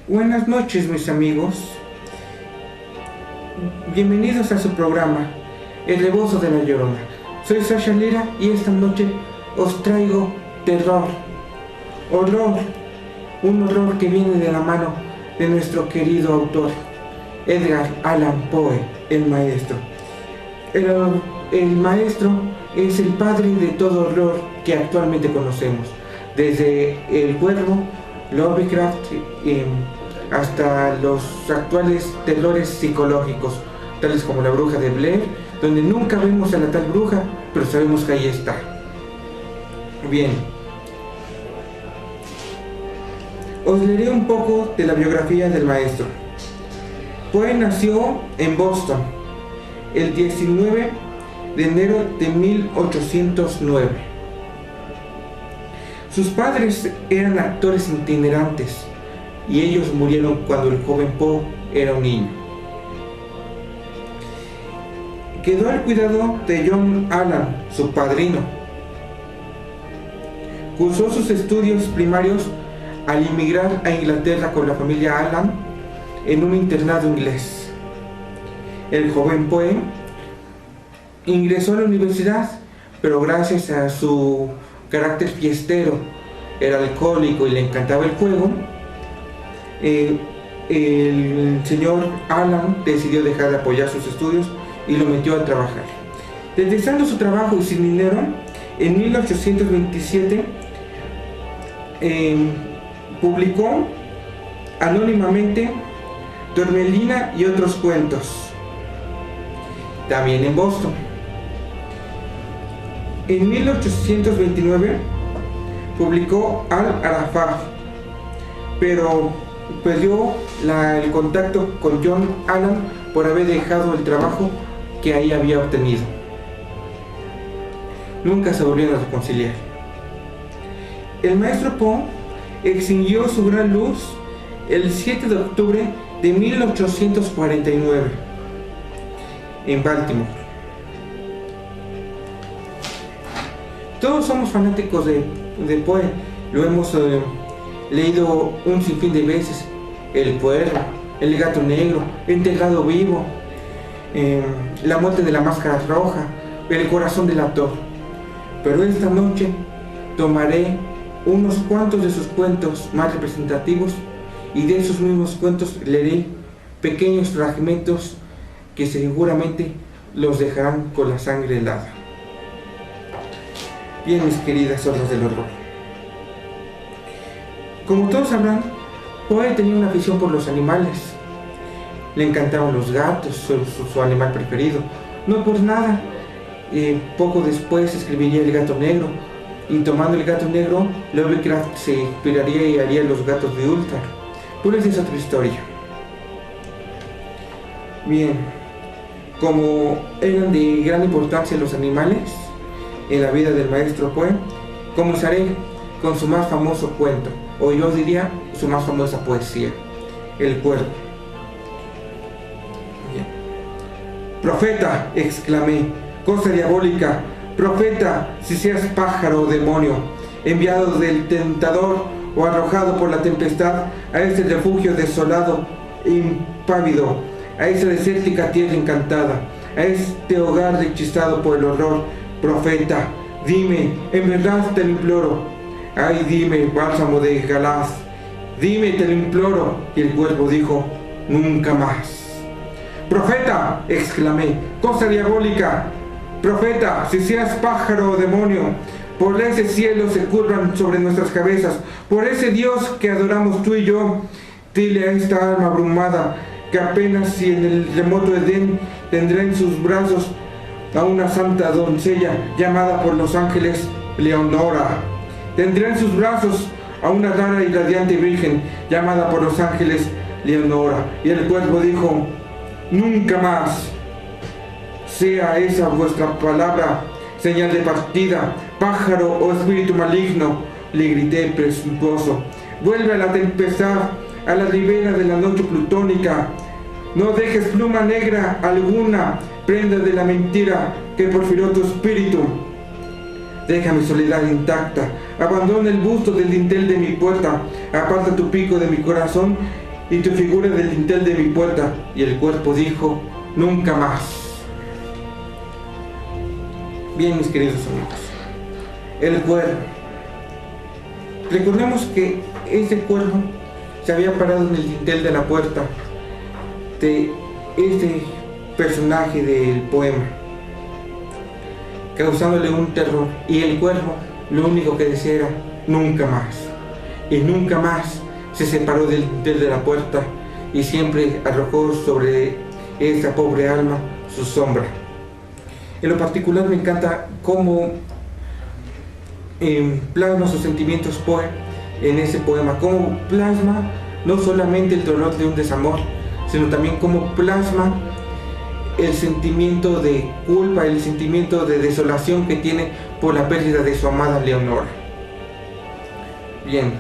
Buenas noches, mis amigos. Bienvenidos a su programa, El Rebozo de la Llorona. Soy Sasha Lira y esta noche os traigo terror, horror, un horror que viene de la mano de nuestro querido autor, Edgar Allan Poe, el maestro. El maestro es el padre de todo horror que actualmente conocemos, desde El Cuervo, Lovecraft, hasta los actuales terrores psicológicos, tales como La Bruja de Blair, donde nunca vemos a la tal bruja, pero sabemos que ahí está. Bien, os leeré un poco de la biografía del maestro. Poe nació en Boston el 19 de enero de 1809. Sus padres eran actores itinerantes y ellos murieron cuando el joven Poe era un niño. Quedó al cuidado de John Allan, su padrino. Cursó sus estudios primarios al emigrar a Inglaterra con la familia Allan en un internado inglés. El joven Poe ingresó a la universidad, pero gracias a su carácter fiestero, era alcohólico y le encantaba el juego, el señor Allan decidió dejar de apoyar sus estudios y lo metió a trabajar. Detestando su trabajo y sin dinero, en 1827 publicó anónimamente Dormelina y otros cuentos, también en Boston. En 1829 publicó Al-Arafat, pero perdió el contacto con John Allan por haber dejado el trabajo que ahí había obtenido. Nunca se volvieron a reconciliar. El maestro Poe extinguió su gran luz el 7 de octubre de 1849 en Baltimore. Todos somos fanáticos de Poe, lo hemos leído un sinfín de veces: El Cuervo, El Gato Negro, Enterrado Vivo, La Muerte de la Máscara Roja, El Corazón del Actor. Pero esta noche tomaré unos cuantos de sus cuentos más representativos y de esos mismos cuentos leeré pequeños fragmentos que seguramente los dejarán con la sangre helada. Bien, mis queridas hordas del horror. Como todos sabrán, Poe tenía una afición por los animales. Le encantaban los gatos, su animal preferido. No por nada, poco después escribiría El Gato Negro, y tomando El Gato Negro, Lovecraft se inspiraría y haría Los Gatos de Ultar. Pero esa es otra historia. Bien, como eran de gran importancia los animales en la vida del maestro Poe, comenzaré con su más famoso cuento, o yo diría su más famosa poesía, El Cuervo. Bien. Profeta, exclamé, cosa diabólica, profeta, si seas pájaro o demonio, enviado del tentador o arrojado por la tempestad a ese refugio desolado e impávido, a esa desértica tierra encantada, a este hogar hechizado por el horror. Profeta, dime, en verdad te lo imploro. Ay, dime, bálsamo de Galaz, dime, te lo imploro. Y el cuervo dijo, nunca más. Profeta, exclamé, cosa diabólica, profeta, si seas pájaro o demonio, por ese cielo se curvan sobre nuestras cabezas, por ese Dios que adoramos tú y yo, dile a esta alma abrumada que apenas si en el remoto Edén tendrá en sus brazos a una santa doncella llamada por los ángeles Leonora. Tendrá en sus brazos a una rara y radiante virgen llamada por los ángeles Leonora. Y el cuervo dijo, nunca más. Sea esa vuestra palabra señal de partida, pájaro o espíritu maligno, le grité presuntuoso. Vuelve a la tempestad, a la ribera de la noche plutónica. No dejes pluma negra alguna, prenda de la mentira que porfiró tu espíritu. Deja mi soledad intacta, abandona el busto del dintel de mi puerta, aparta tu pico de mi corazón y tu figura del dintel de mi puerta. Y el cuerpo dijo, nunca más. Bien, mis queridos amigos, el cuervo. Recordemos que ese cuervo se había parado en el dintel de la puerta de este personaje del poema, causándole un terror, y el cuervo lo único que decía era nunca más, y nunca más se separó del dintel de la puerta y siempre arrojó sobre esa pobre alma su sombra. En lo particular me encanta cómo plasma sus sentimientos Poe en ese poema, cómo plasma no solamente el dolor de un desamor, sino también cómo plasma el sentimiento de culpa, el sentimiento de desolación que tiene por la pérdida de su amada Leonora. Bien,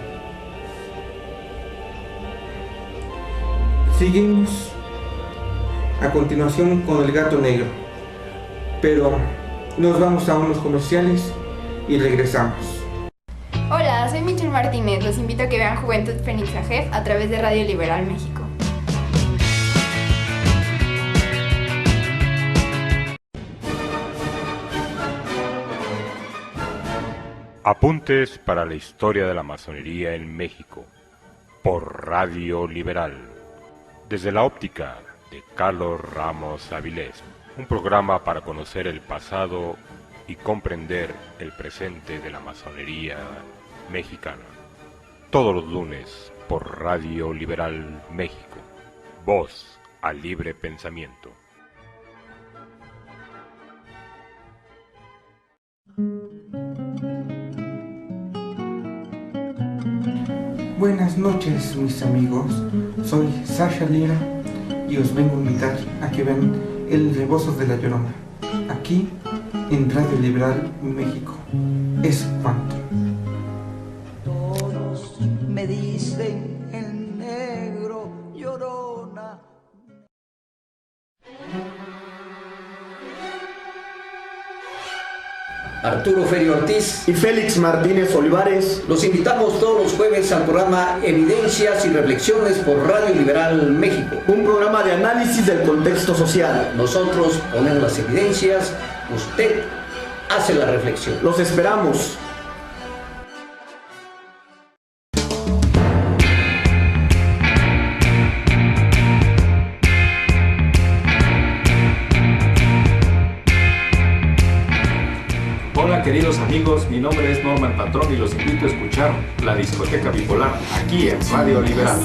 seguimos a continuación con El gato negro, pero nos vamos a unos comerciales y regresamos. Hola, soy Michelle Martínez. Los invito a que vean Juventud Fénix Ajef a través de Radio Liberal México. Apuntes para la historia de la masonería en México, por Radio Liberal, desde la óptica de Carlos Ramos Avilés, un programa para conocer el pasado y comprender el presente de la masonería mexicana. Todos los lunes por Radio Liberal México, voz al libre pensamiento. Buenas noches, mis amigos. Soy Sasha Lira y os vengo a invitar a que vean El Rebozo de la Llorona, aquí en Radio Liberal México. Es cuanto. Todos me dicen el negro Llorona. Arturo Ferio Ortiz y Félix Martínez Olivares. los invitamos todos los jueves al programa Evidencias y Reflexiones por Radio Liberal México. Un programa de análisis del contexto social. Nosotros ponemos las evidencias, usted hace la reflexión. Los esperamos. Hola queridos amigos, mi nombre es Norman Patrón y los invito a escuchar La Discoteca Bipolar aquí en Radio Liberal.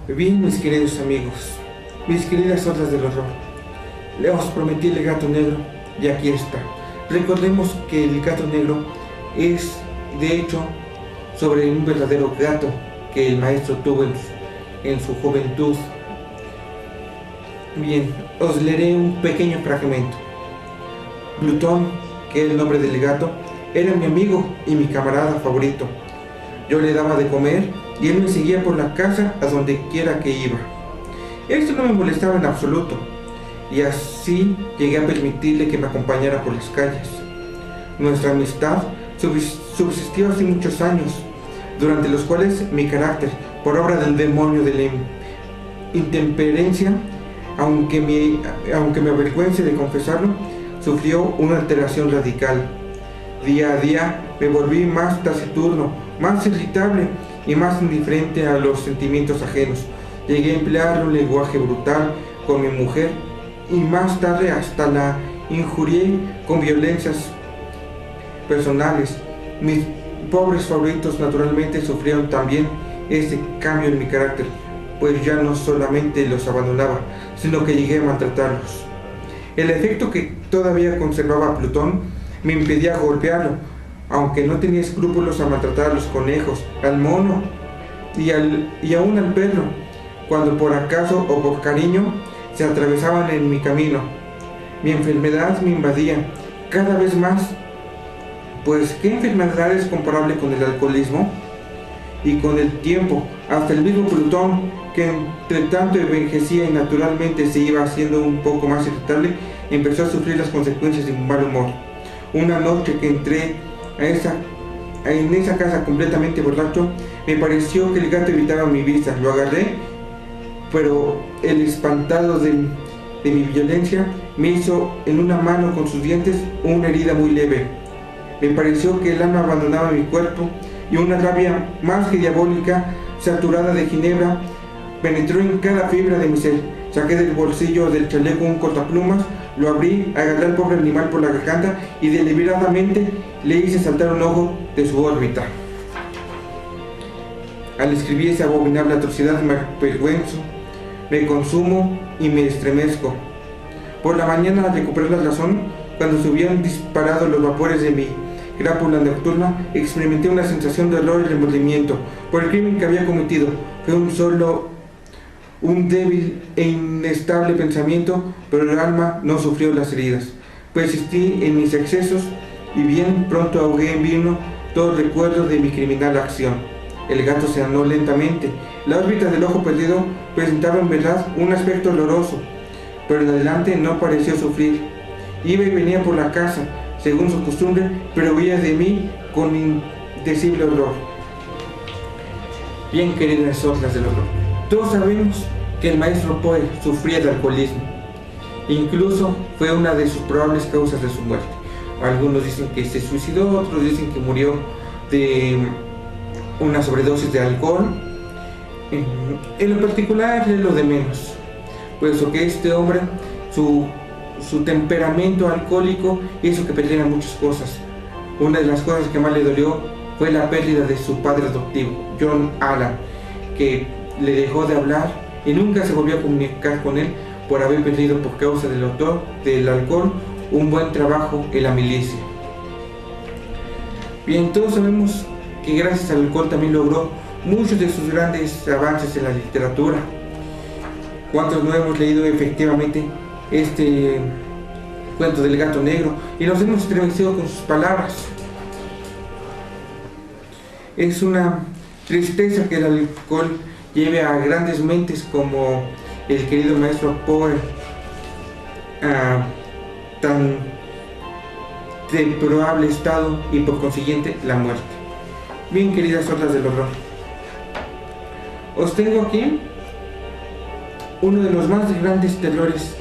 Bien, mis queridos amigos, mis queridas hordas del horror, les prometí el gato negro y aquí está. Recordemos que el gato negro es, de hecho, sobre un verdadero gato que el maestro tuvo en su juventud. Bien, os leeré un pequeño fragmento. Plutón, que es el nombre del gato, era mi amigo y mi camarada favorito. Yo le daba de comer y él me seguía por la casa a donde quiera que iba. Esto no me molestaba en absoluto, y así llegué a permitirle que me acompañara por las calles. Nuestra amistad subsistió hace muchos años, durante los cuales mi carácter, por obra del demonio de la intemperencia, aunque me avergüence de confesarlo, sufrió una alteración radical. Día a día me volví más taciturno, más irritable y más indiferente a los sentimientos ajenos. Llegué a emplear un lenguaje brutal con mi mujer y más tarde hasta la injurié con violencias personales. Mis pobres favoritos naturalmente sufrieron también este cambio en mi carácter, pues ya no solamente los abandonaba, sino que llegué a maltratarlos. El efecto que todavía conservaba Plutón me impedía golpearlo, aunque no tenía escrúpulos a maltratar a los conejos, al mono y aún al perro, cuando por acaso o por cariño se atravesaban en mi camino. Mi enfermedad me invadía cada vez más, pues ¿qué enfermedad es comparable con el alcoholismo? Y con el tiempo, hasta el mismo Plutón, que entre tanto envejecía y naturalmente se iba haciendo un poco más irritable, empezó a sufrir las consecuencias de un mal humor. Una noche que entré en esa casa completamente borracho, me pareció que el gato evitaba mi vista. Lo agarré, pero el espantado de mi violencia me hizo en una mano con sus dientes una herida muy leve. Me pareció que el alma abandonaba mi cuerpo y una rabia más que diabólica, saturada de ginebra, penetró en cada fibra de mi ser. Saqué del bolsillo del chaleco un cortaplumas, lo abrí, agarré al pobre animal por la garganta y deliberadamente le hice saltar un ojo de su órbita. Al escribir esa abominable atrocidad me avergüenzo, me consumo y me estremezco. Por la mañana, al recuperar la razón, cuando se hubieron disparado los vapores de mi crápula nocturna, experimenté una sensación de dolor y remordimiento por el crimen que había cometido. Fue un débil e inestable pensamiento, pero el alma no sufrió las heridas. Persistí en mis excesos y bien pronto ahogué en vino todo recuerdo de mi criminal acción. El gato se anó lentamente. La órbita del ojo perdido presentaba en verdad un aspecto doloroso, pero en adelante no pareció sufrir. Iba y venía por la casa, según su costumbre, pero huía de mí con indecible horror. Bien, queridas otras del horror, todos sabemos que el maestro Poe sufría de alcoholismo. Incluso fue una de sus probables causas de su muerte. Algunos dicen que se suicidó, otros dicen que murió de una sobredosis de alcohol. En lo particular es lo de menos, puesto que este hombre, su temperamento alcohólico hizo que perdiera muchas cosas. Una de las cosas que más le dolió fue la pérdida de su padre adoptivo, John Allan, que le dejó de hablar y nunca se volvió a comunicar con él por haber perdido, por causa del alcohol, un buen trabajo en la milicia. Bien, todos sabemos que gracias al alcohol también logró muchos de sus grandes avances en la literatura. ¿Cuántos no hemos leído efectivamente este cuento del gato negro y nos hemos estremecido con sus palabras? Es una tristeza que el alcohol lleve a grandes mentes como el querido maestro Poe a tan deplorable estado y por consiguiente la muerte. Bien, queridas otras del horror, os tengo aquí uno de los más grandes terrores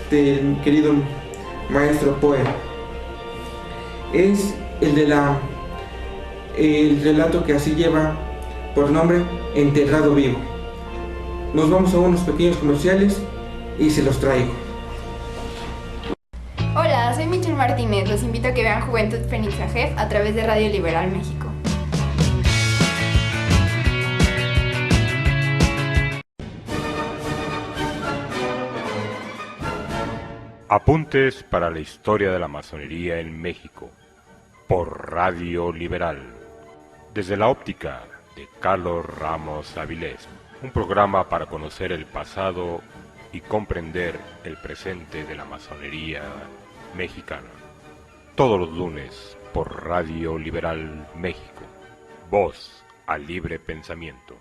del querido maestro Poe. Es el relato que así lleva por nombre Enterrado Vivo. Nos vamos a unos pequeños comerciales y se los traigo. Hola, soy Michelle Martínez. Los invito a que vean Juventud Fénix AGEF a través de Radio Liberal México. Apuntes para la historia de la masonería en México, por Radio Liberal, desde la óptica de Carlos Ramos Avilés, un programa para conocer el pasado y comprender el presente de la masonería mexicana. Todos los lunes por Radio Liberal México, voz al libre pensamiento.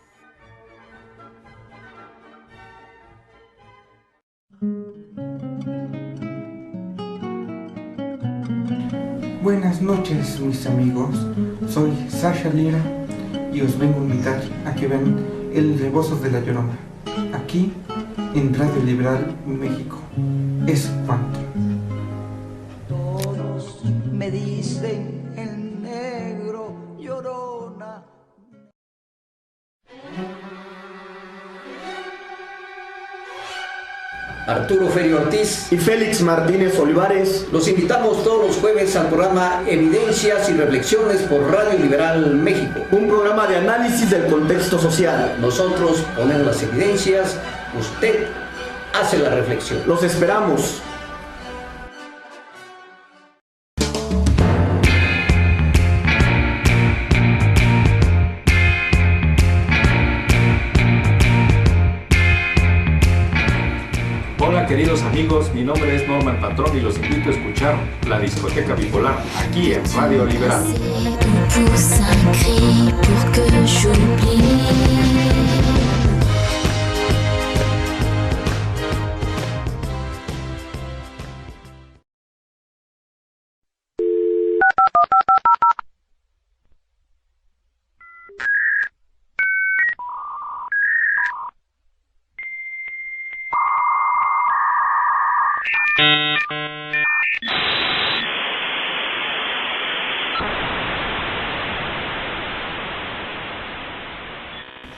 Buenas noches, mis amigos. Soy Sasha Lira y os vengo a invitar a que vean El Rebozo de la Llorona, aquí en Radio Liberal México. Es cuanto. Todos me dicen el negro llorona. Arturo Ferio Ortiz y Félix Martínez Olivares. Los invitamos todos los jueves al programa Evidencias y Reflexiones por Radio Liberal México. Un programa de análisis del contexto social. Nosotros ponemos las evidencias, usted hace la reflexión. Los esperamos. Hola queridos amigos, mi nombre es Norman Patrón y los invito a escuchar La Discoteca Bipolar aquí en Radio Liberal.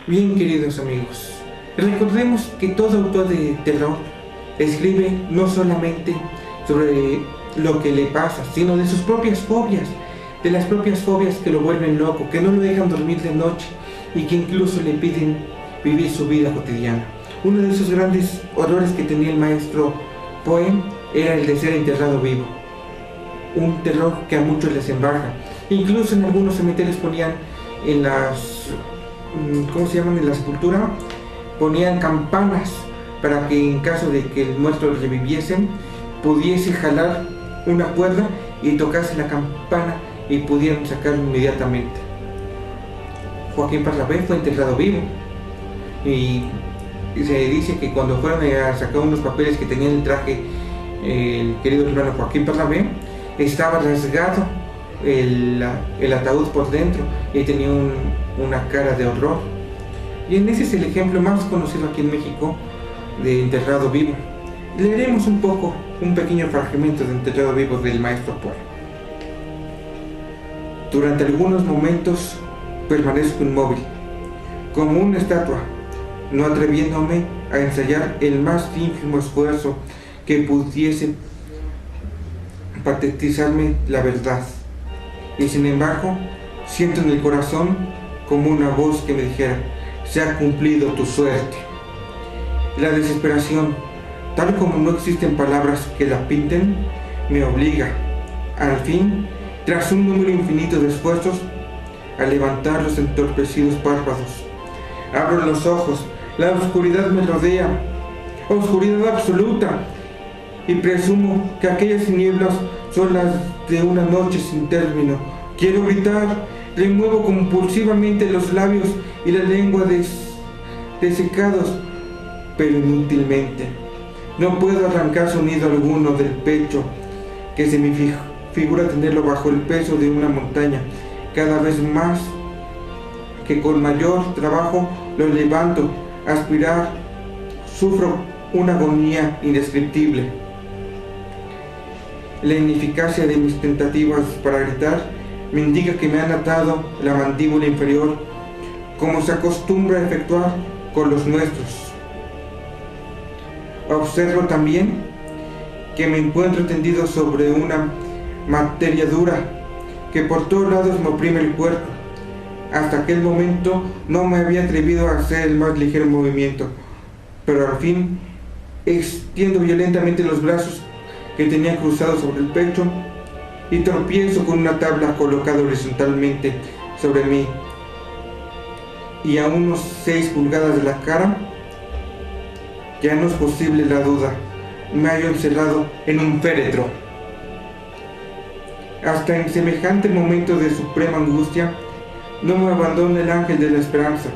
Bien, queridos amigos, recordemos que todo autor de terror escribe no solamente sobre lo que le pasa, sino de sus propias fobias, de las propias fobias que lo vuelven loco, que no lo dejan dormir de noche y que incluso le piden vivir su vida cotidiana. Uno de esos grandes horrores que tenía el maestro Poe era el de ser enterrado vivo, un terror que a muchos les embarga. Incluso en algunos cementerios ponían en las en la sepultura, ponían campanas para que en caso de que el muerto reviviesen, pudiese jalar una cuerda y tocase la campana y pudieran sacarlo inmediatamente. Joaquín Pardavé fue enterrado vivo y se dice que cuando fueron a sacar unos papeles que tenía en el traje el querido hermano Joaquín Pardavé, estaba rasgado el ataúd por dentro y tenía una cara de horror. Y ese es el ejemplo más conocido aquí en México de enterrado vivo. Leeremos un pequeño fragmento de enterrado vivo del maestro Poe. Durante algunos momentos permanezco inmóvil, como una estatua, no atreviéndome a ensayar el más ínfimo esfuerzo que pudiese patetizarme la verdad. Y sin embargo, siento en el corazón como una voz que me dijera: se ha cumplido tu suerte. La desesperación, tal como no existen palabras que la pinten, me obliga, al fin, tras un número infinito de esfuerzos, a levantar los entorpecidos párpados. Abro los ojos, la oscuridad me rodea, oscuridad absoluta, y presumo que aquellas tinieblas son las de una noche sin término. Quiero gritar, remuevo compulsivamente los labios y la lengua desecados, pero inútilmente. No puedo arrancar sonido alguno del pecho, que se me figura tenerlo bajo el peso de una montaña. Cada vez más, que con mayor trabajo lo levanto, aspirar, sufro una agonía indescriptible. La ineficacia de mis tentativas para gritar me indica que me han atado la mandíbula inferior, como se acostumbra a efectuar con los nuestros. Observo también que me encuentro tendido sobre una materia dura que por todos lados me oprime el cuerpo. Hasta aquel momento no me había atrevido a hacer el más ligero movimiento, pero al fin extiendo violentamente los brazos que tenía cruzados sobre el pecho y tropiezo con una tabla colocada horizontalmente sobre mí, y a unos 6 pulgadas de la cara. Ya no es posible la duda, me hallo encerrado en un féretro. Hasta en semejante momento de suprema angustia no me abandona el ángel de la esperanza.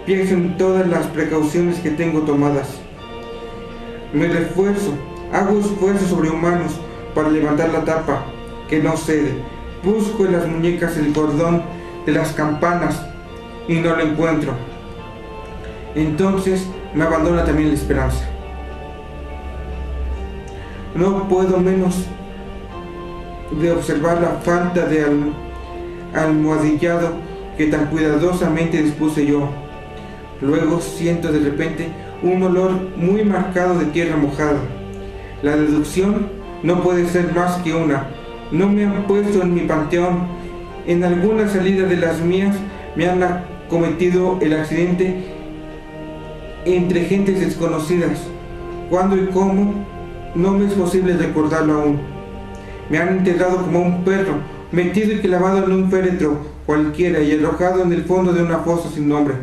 Pienso en todas las precauciones que tengo tomadas. Me refuerzo, hago esfuerzos sobrehumanos para levantar la tapa, que no cede. Busco en las muñecas el cordón de las campanas y no lo encuentro. Entonces me abandona también la esperanza. No puedo menos de observar la falta de almohadillado que tan cuidadosamente dispuse yo. Luego siento de repente un olor muy marcado de tierra mojada. La deducción no puede ser más que una. No me han puesto en mi panteón. En alguna salida de las mías me han cometido el accidente entre gentes desconocidas. ¿Cuándo y cómo? No me es posible recordarlo aún. Me han enterrado como un perro, metido y clavado en un féretro cualquiera y arrojado en el fondo de una fosa sin nombre.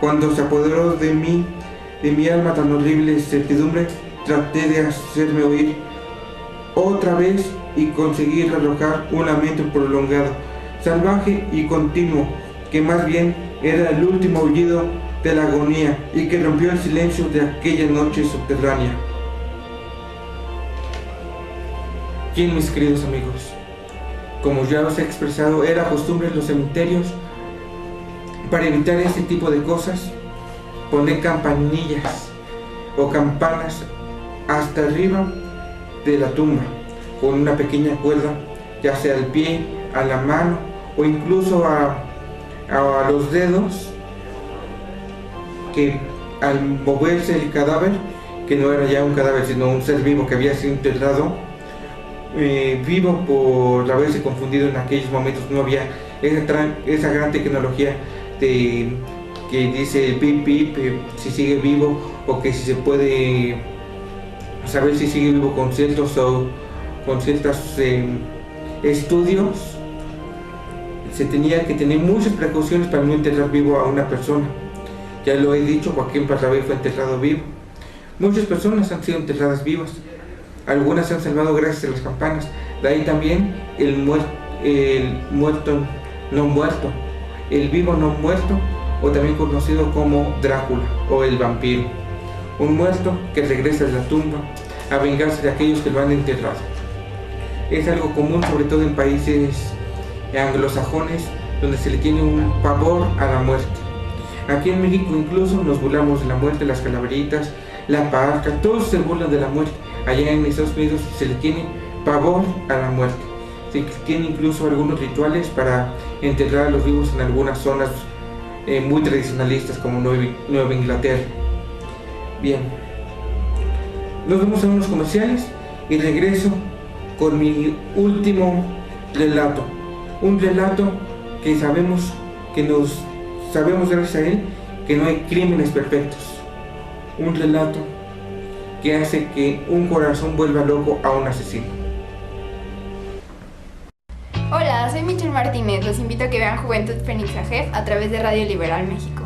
Cuando se apoderó de mi alma tan horrible certidumbre, traté de hacerme oír otra vez y conseguir arrojar un lamento prolongado, salvaje y continuo, que más bien era el último aullido de la agonía y que rompió el silencio de aquella noche subterránea. Bien, mis queridos amigos, como ya os he expresado, era costumbre en los cementerios, para evitar este tipo de cosas, poner campanillas o campanas hasta arriba de la tumba, con una pequeña cuerda, ya sea al pie, a la mano o incluso a los dedos, que al moverse el cadáver, que no era ya un cadáver sino un ser vivo que había sido enterrado vivo por haberse confundido en aquellos momentos, no había esa gran tecnología que dice pip pip si sigue vivo, o que si se puede saber si sigue vivo con ciertos estudios. Se tenía que tener muchas precauciones para no enterrar vivo a una persona. Ya lo he dicho, Joaquín Pardavé fue enterrado vivo. Muchas personas han sido enterradas vivas. Algunas se han salvado gracias a las campanas. De ahí también el muerto no muerto, el vivo no muerto, o también conocido como Drácula o el vampiro. Un muerto que regresa de la tumba a vengarse de aquellos que lo han enterrado. Es algo común, sobre todo en países anglosajones, donde se le tiene un pavor a la muerte. Aquí en México incluso nos burlamos de la muerte, las calaveritas, la parca, todos se burlan de la muerte. Allá en Estados Unidos se le tiene pavor a la muerte. Se tiene incluso algunos rituales para enterrar a los vivos en algunas zonas muy tradicionalistas como Nueva Inglaterra. Bien, nos vamos a unos comerciales y regreso con mi último relato. Un relato que sabemos gracias a él que no hay crímenes perfectos. Un relato que hace que un corazón vuelva loco a un asesino. Hola, soy Michelle Martínez. Los invito a que vean Juventud Fénix AGEF a través de Radio Liberal México.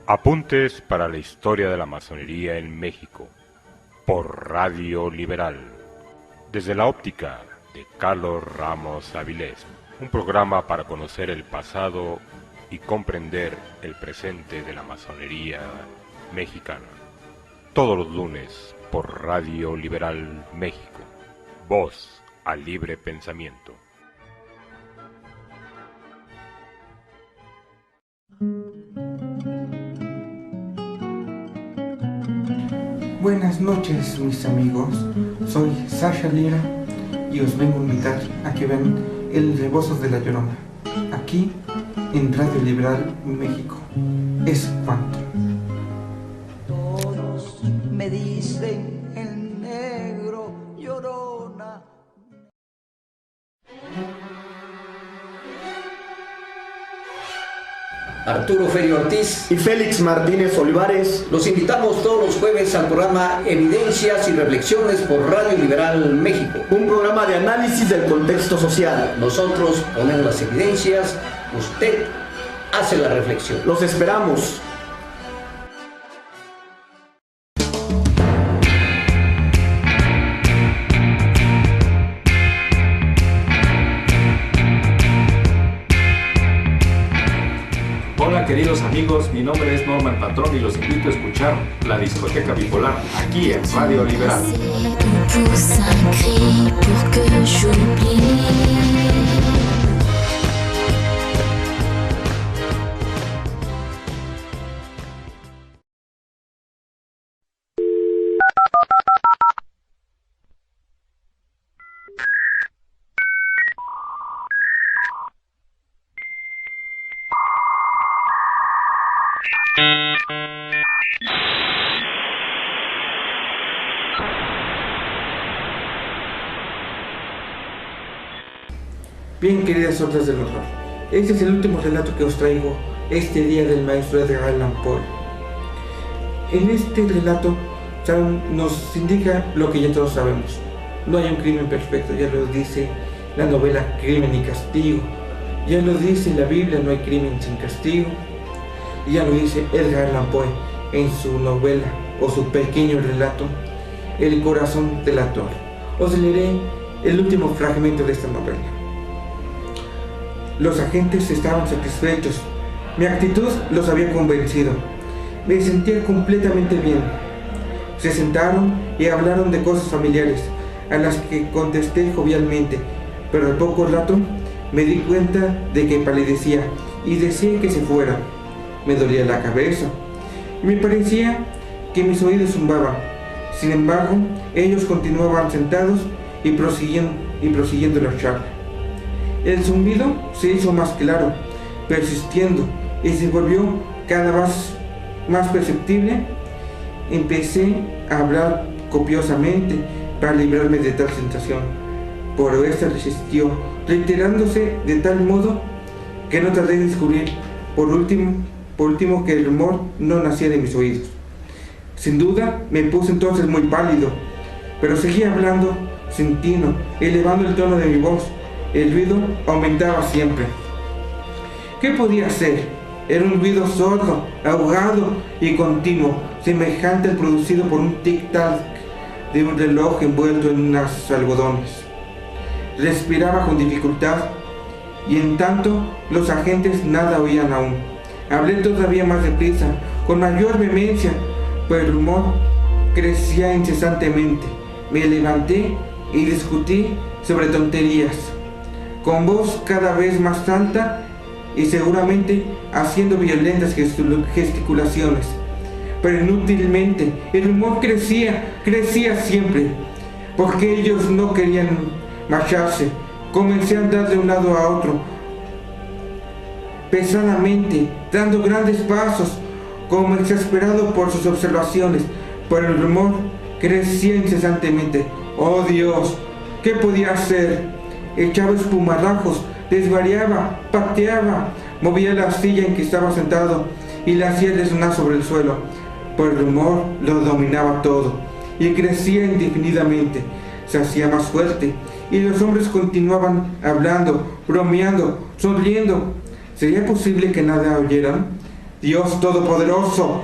Apuntes para la historia de la masonería en México, por Radio Liberal, desde la óptica de Carlos Ramos Avilés, un programa para conocer el pasado y comprender el presente de la masonería mexicana. Todos los lunes por Radio Liberal México, voz al libre pensamiento. Buenas noches, mis amigos. Soy Sasha Lira y os vengo a invitar a que vean El Rebozo de la Llorona, aquí en Radio Liberal México. Es cuanto. Todos me dicen el negro Llorona. Arturo Ferio Ortiz y Félix Martínez Olivares. los invitamos todos los jueves al programa Evidencias y Reflexiones por Radio Liberal México. Un programa de análisis del contexto social. Nosotros ponemos las evidencias, usted hace la reflexión. Los esperamos. Hola queridos amigos, mi nombre es Norman Patrón y los invito a escuchar La Discoteca Bipolar aquí en Radio Liberal. Pousse un cri pour que j'oublie. Bien, queridas hordas del horror, este es el último relato que os traigo este día del maestro Edgar Allan Poe. En este relato nos indica lo que ya todos sabemos: no hay un crimen perfecto, ya lo dice la novela Crimen y Castigo, ya lo dice la Biblia, no hay crimen sin castigo, y ya lo dice Edgar Allan Poe en su novela o su pequeño relato El corazón del actor. Os leeré el último fragmento de esta novela. Los agentes estaban satisfechos. Mi actitud los había convencido. Me sentía completamente bien. Se sentaron y hablaron de cosas familiares, a las que contesté jovialmente, pero al poco rato me di cuenta de que palidecía y decía que se fuera. Me dolía la cabeza y me parecía que mis oídos zumbaban. Sin embargo, ellos continuaban sentados y prosiguiendo la charla. El zumbido se hizo más claro, persistiendo, y se volvió cada vez más perceptible. Empecé a hablar copiosamente para librarme de tal sensación, pero esta resistió, reiterándose de tal modo que no tardé en descubrir por último que el rumor no nacía de mis oídos. Sin duda me puse entonces muy pálido, pero seguía hablando sin tino, elevando el tono de mi voz. El ruido aumentaba siempre. ¿Qué podía ser? Era un ruido sordo, ahogado y continuo, semejante al producido por un tic-tac de un reloj envuelto en unos algodones. Respiraba con dificultad y en tanto los agentes nada oían aún. Hablé todavía más deprisa, con mayor vehemencia, pero el rumor crecía incesantemente. Me levanté y discutí sobre tonterías, con voz cada vez más alta y seguramente haciendo violentas gesticulaciones. Pero inútilmente, el rumor crecía siempre, porque ellos no querían marcharse. Comencé a andar de un lado a otro, pesadamente, dando grandes pasos, como exasperado por sus observaciones, pero el rumor crecía incesantemente. ¡Oh Dios! ¿Qué podía hacer? Echaba espumarajos, desvariaba, pateaba, movía la silla en que estaba sentado y la hacía resonar sobre el suelo, pero el rumor lo dominaba todo y crecía indefinidamente. Se hacía más fuerte y los hombres continuaban hablando, bromeando, sonriendo. ¿Sería posible que nada oyeran? ¡Dios Todopoderoso!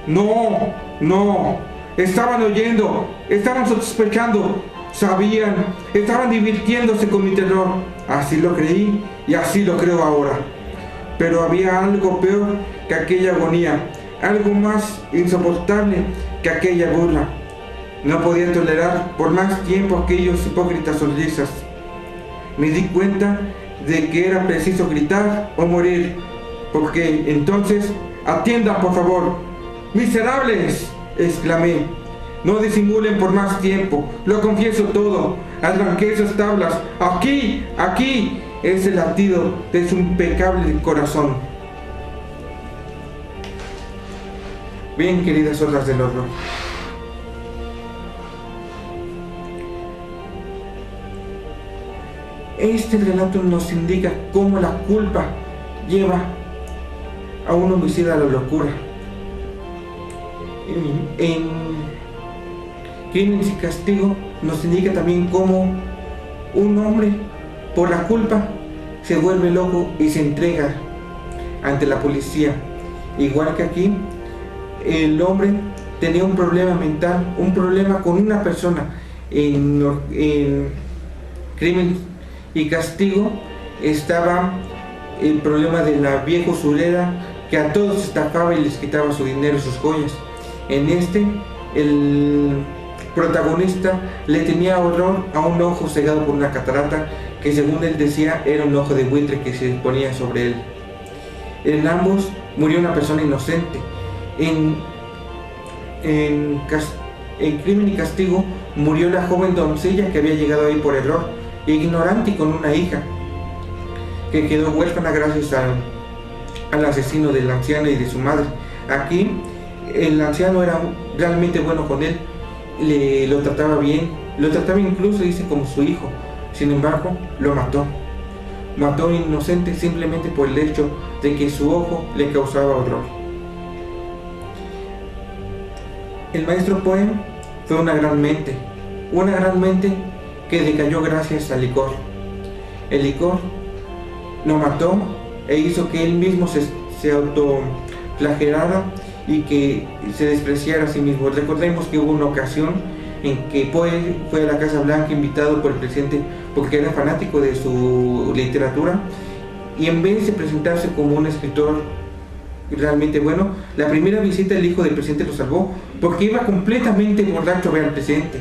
¡No! ¡No! Estaban oyendo, estaban sospechando, sabían, estaban divirtiéndose con mi terror. Así lo creí y así lo creo ahora. Pero había algo peor que aquella agonía, algo más insoportable que aquella burla. No podía tolerar por más tiempo aquellos hipócritas sonrisas. Me di cuenta de que era preciso gritar o morir, porque entonces, atiendan por favor. ¡Miserables!, exclamé. No disimulen por más tiempo, lo confieso todo. Arranqué esas tablas. Aquí es el latido de su impecable corazón. Bien, queridas hordas del horror, este relato nos indica cómo la culpa lleva a un homicida a la locura. En Crimen y Castigo nos indica también cómo un hombre por la culpa se vuelve loco y se entrega ante la policía. Igual que aquí, el hombre tenía un problema mental, un problema con una persona. En Crimen y Castigo estaba el problema de la vieja usurera que a todos estafaba y les quitaba su dinero y sus joyas. En este, el protagonista le tenía horror a un ojo cegado por una catarata que, según él decía, era un ojo de buitre que se ponía sobre él. En ambos murió una persona inocente. En Crimen y Castigo murió la joven doncella que había llegado ahí por error, ignorante y con una hija, que quedó huérfana gracias al asesino del anciano y de su madre. Aquí el anciano era realmente bueno con él, lo trataba bien, lo trataba incluso, dice, como su hijo. Sin embargo, lo mató. Mató inocente simplemente por el hecho de que su ojo le causaba horror. El maestro Poe fue una gran mente que decayó gracias al licor. El licor lo mató e hizo que él mismo se autoflagelara y que se despreciara a sí mismo. Recordemos que hubo una ocasión en que Poe fue a la Casa Blanca invitado por el presidente porque era fanático de su literatura, y en vez de presentarse como un escritor realmente bueno, la primera visita el hijo del presidente lo salvó porque iba completamente borracho a ver al presidente,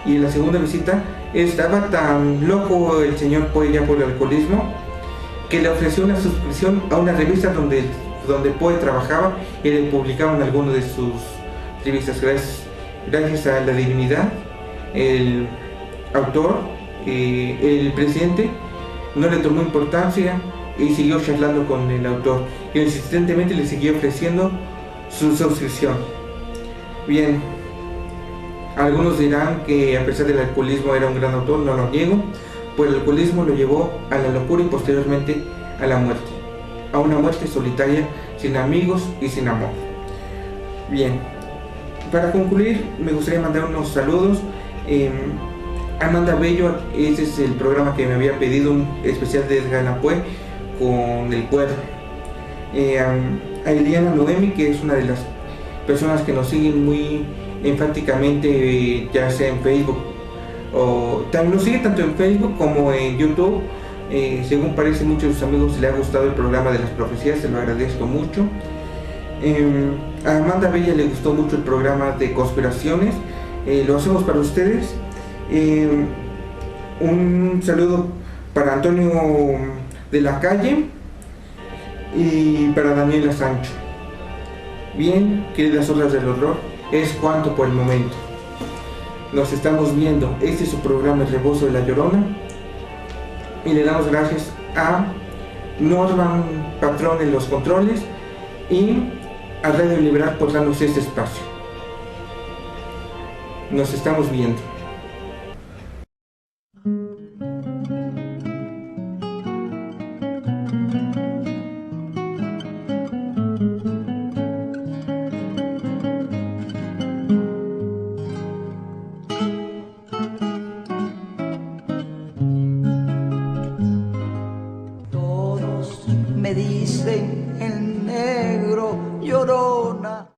y en la segunda visita estaba tan loco el señor Poe ya por el alcoholismo que le ofreció una suscripción a una revista donde Poe trabajaba y le publicaban algunos de sus revistas. Gracias a la divinidad, el autor, el presidente, no le tomó importancia y siguió charlando con el autor, y insistentemente le siguió ofreciendo su suscripción. Bien, algunos dirán que a pesar del alcoholismo era un gran autor, no lo niego, pues el alcoholismo lo llevó a la locura y posteriormente a la muerte, a una muerte solitaria, sin amigos y sin amor. Bien, para concluir me gustaría mandar unos saludos. Amanda Bello, ese es el programa que me había pedido, un especial de Edgar Allan Poe con el cuervo. A Eliana Noemi, que es una de las personas que nos siguen muy enfáticamente, ya sea en Facebook, o también nos sigue tanto en Facebook como en YouTube. Según parece, muchos de sus amigos le ha gustado el programa de las profecías, se lo agradezco mucho. A Amanda Bella le gustó mucho el programa de conspiraciones, lo hacemos para ustedes. Un saludo para Antonio de la Calle y para Daniela Sancho. Bien, queridas olas del horror, es cuanto por el momento. Nos estamos viendo. Este es su programa El Rebozo de la Llorona, y le damos gracias a Norman Patrón en los controles y a Radio Liberal por darnos este espacio. Nos estamos viendo. Me dicen el negro Llorona.